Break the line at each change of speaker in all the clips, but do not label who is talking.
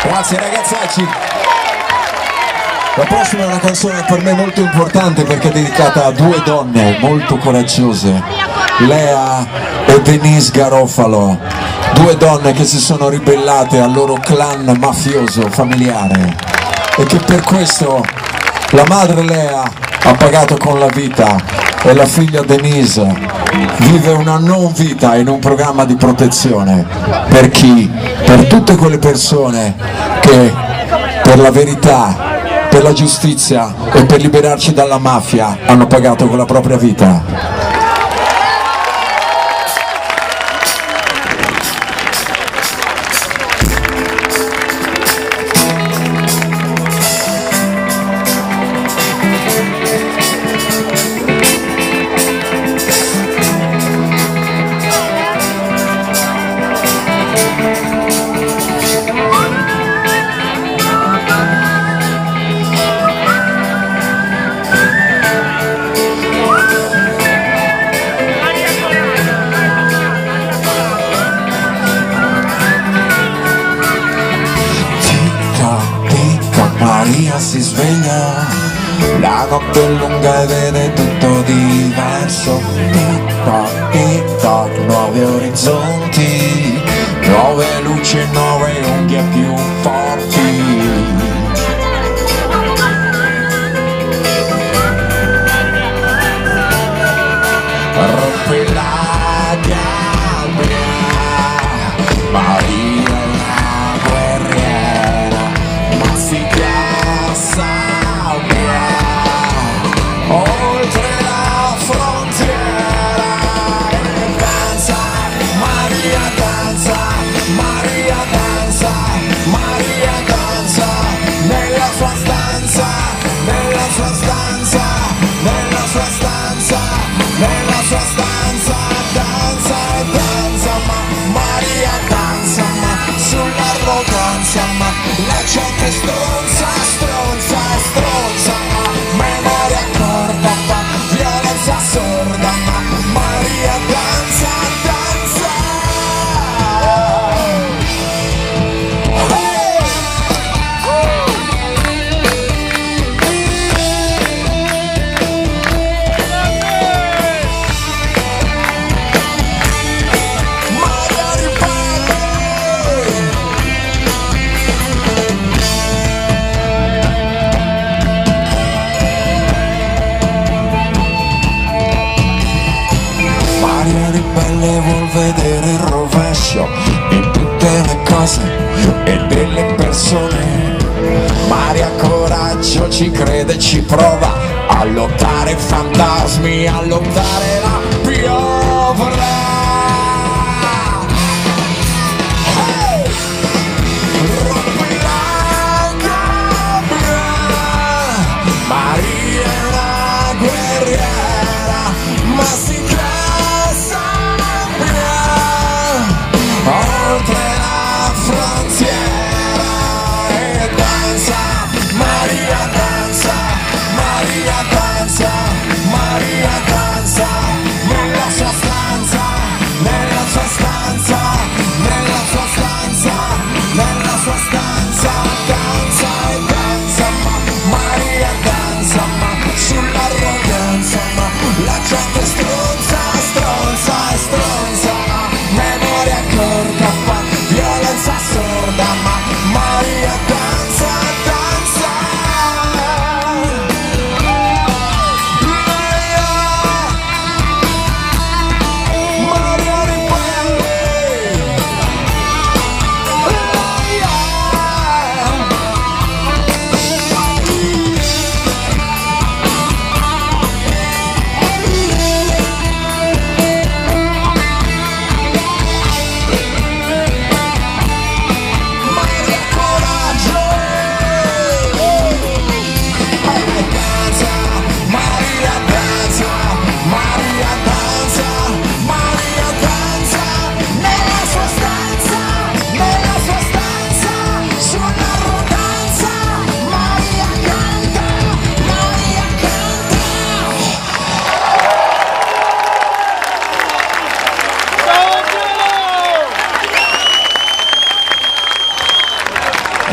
Grazie ragazzacci. La prossima è una canzone per me molto importante perché è dedicata a due donne molto coraggiose, Lea e Denise Garofalo, due donne che si sono ribellate al loro clan mafioso familiare e che per questo la madre Lea ha pagato con la vita e la figlia Denise vive una non vita in un programma di protezione. Per chi? Per tutte quelle persone che per la verità, per la giustizia e per liberarci dalla mafia hanno pagato con la propria vita.
Maria si sveglia, la notte è lunga e vede tutto diverso. Tic-tac, tic-tac, nuovi orizzonti, nuove luci e nuove unghie più forti. Rompe la gabbia, Maria la guerriera, ma si chiama sabbia, oltre la frontiera. E danza, Maria danza, Maria danza, Maria danza, nella sua stanza, nella sua stanza, nella sua stanza, nella sua stanza, danza e danza, ma Maria danza, ma sull'arroganza, ma la gente stronza, stronza, stronza, ma memoria corta, ma violenza sorda, ma Maria danza, danza. Maria ribelle vuol vedere il rovescio in tutte le cose e delle persone. Maria coraggio ci crede, ci prova a lottare i fantasmi, a lottare la piovra. Hey! Rompi la gabbia, Maria è una guerriera, ma si oltre la frontiera. E danza, Maria danza, Maria danza, Maria danza, nella sua stanza,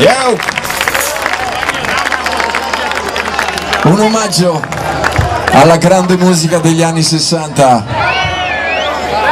Yo! Un omaggio alla grande musica degli anni 60.